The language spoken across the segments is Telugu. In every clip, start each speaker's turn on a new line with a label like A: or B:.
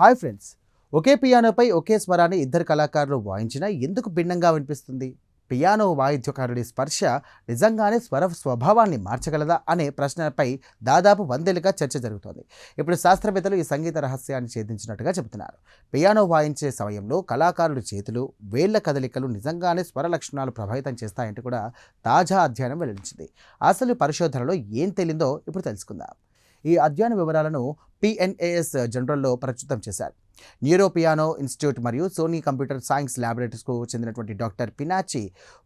A: Hi friends. ఒకే పియానోపై ఒకే స్వరాన్ని ఇద్దరు కళాకారులు వాయించినా ఎందుకు భిన్నంగా వినిపిస్తుంది? పియానో వాయిద్యకారుడి స్పర్శ నిజంగానే స్వర స్వభావాన్ని మార్చగలదా అనే ప్రశ్నపై దాదాపు 100 ఏళ్లుగా చర్చ జరుగుతోంది. ఇప్పుడు శాస్త్రవేత్తలు ఈ సంగీత రహస్యాన్ని ఛేదించినట్టుగా చెబుతున్నారు. పియానో వాయించే సమయంలో కళాకారుడి చేతులు, వేళ్ల కదలికలు నిజంగానే స్వర లక్షణాలు ప్రభావితం చేస్తాయంటూ కూడా తాజా అధ్యయనం వెల్లడించింది. అసలు పరిశోధనలో ఏం తేలిందో ఇప్పుడు తెలుసుకుందాం. ఈ అధ్యయన వివరాలను పిఎన్ఏఎస్ జనరల్లో ప్రచురితం చేశారు. న్యూరో పియానో ఇన్స్టిట్యూట్ మరియు సోనీ కంప్యూటర్ సైన్స్ ల్యాబొరేటరీస్కు చెందినటువంటి డాక్టర్ పినాచి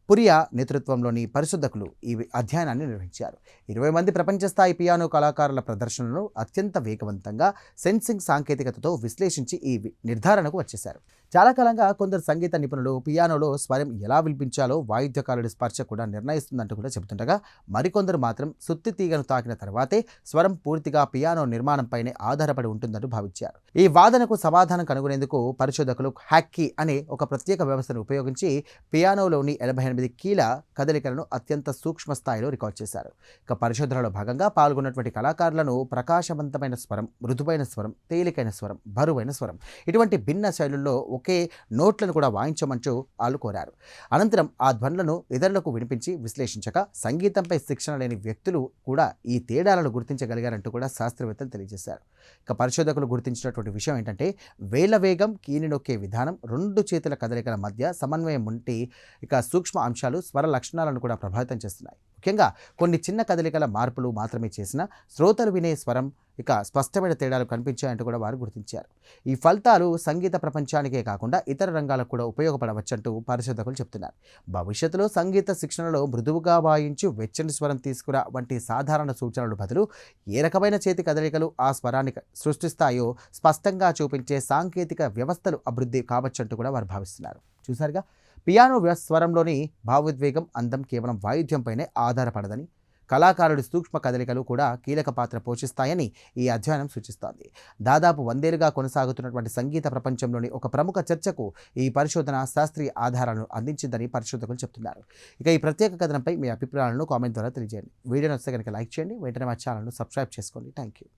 A: పురియా నేతృత్వంలోని పరిశోధకులు ఈ అధ్యయనాన్ని నిర్వహించారు. 20 మంది ప్రపంచ స్థాయి పియానో కళాకారుల ప్రదర్శనను అత్యంత వేగవంతంగా సెన్సింగ్ సాంకేతికతతో విశ్లేషించి ఈ నిర్ధారణకు వచ్చేశారు. చాలా కాలంగా కొందరు సంగీత నిపుణులు పియానోలో స్వరం ఎలా వినిపించాలో వాయిద్యకారుడి స్పర్శ కూడా నిర్ణయిస్తుందంటూ కూడా చెబుతుండగా, మరికొందరు మాత్రం సుత్తి తీగను తాకిన తర్వాతే స్వరం పూర్తిగా పియానో నిర్మాణంపైనే ఆధారపడి ఉంటుందంటూ భావించారు. ఈ వాదనకు సమాధానం కనుగొనేందుకు పరిశోధకులు హ్యాక్కీ అనే ఒక ప్రత్యేక వ్యవస్థను ఉపయోగించి పియానోలోని 88 కీల కదలికలను అత్యంత సూక్ష్మ స్థాయిలో రికార్డ్ చేశారు. ఇక పరిశోధనలో భాగంగా పాల్గొన్నటువంటి కళాకారులను ప్రకాశవంతమైన స్వరం, మృదువైన స్వరం, తేలికైన స్వరం, బరువైన స్వరం ఇటువంటి భిన్న శైలుల్లో ఒకే నోట్లను కూడా వాయించమంటూ వాళ్ళు కోరారు. అనంతరం ఆ ధ్వనులను ఇతరులకు వినిపించి విశ్లేషించగా సంగీతంపై శిక్షణ లేని వ్యక్తులు కూడా ఈ తేడాలను గుర్తించగలిగారంటూ కూడా శాస్త్రవేత్తలు తెలియజేశారు. ఇక పరిశోధకులు గుర్తించినటువంటి విషయం ఏంటంటే, వేళ్ల వేగం, కీని నొక్కే విధానం, 2 చేతుల కదలికల మధ్య సమన్వయం వంటి ఇక సూక్ష్మ అంశాలు స్వర లక్షణాలను కూడా ప్రభావితం చేస్తున్నాయి. ముఖ్యంగా కొన్ని చిన్న కదలికల మార్పులు మాత్రమే చేసిన శ్రోతలు వినే స్వరం ఇక స్పష్టమైన తేడాలు కనిపించాయంటూ కూడా వారు గుర్తించారు. ఈ ఫలితాలు సంగీత ప్రపంచానికే కాకుండా ఇతర రంగాలకు కూడా ఉపయోగపడవచ్చంటూ పరిశోధకులు చెప్తున్నారు. భవిష్యత్తులో సంగీత శిక్షణలో మృదువుగా వాయించి వెచ్చని స్వరం తీసుకురా వంటి సాధారణ సూచనలు బదులు ఏ రకమైన చేతి కదలికలు ఆ స్వరాన్ని సృష్టిస్తాయో స్పష్టంగా చూపించే సాంకేతిక వ్యవస్థలు అభివృద్ధి కావచ్చంటూ కూడా వారు భావిస్తున్నారు. చూసారుగా, పియానో స్వరంలోని భావోద్వేగం, అందం కేవలం వాయిద్యంపైనే ఆధారపడదని, కళాకారుడి సూక్ష్మ కదలికలు కూడా కీలక పాత్ర పోషిస్తాయని ఈ అధ్యయనం సూచిస్తోంది. దాదాపు 100 ఏళ్లుగా కొనసాగుతున్నటువంటి సంగీత ప్రపంచంలోని ఒక ప్రముఖ చర్చకు ఈ పరిశోధన శాస్త్రీయ ఆధారాలను అందించిందని పరిశోధకులు చెప్తున్నారు. ఇక ఈ ప్రత్యేక కథనంపై మీ అభిప్రాయాలను కామెంట్ ద్వారా తెలియజేయండి. వీడియో నచ్చితే కనుక లైక్ చేయండి. వెంటనే మా ఛానల్ను సబ్స్క్రైబ్ చేసుకోండి. Thank you.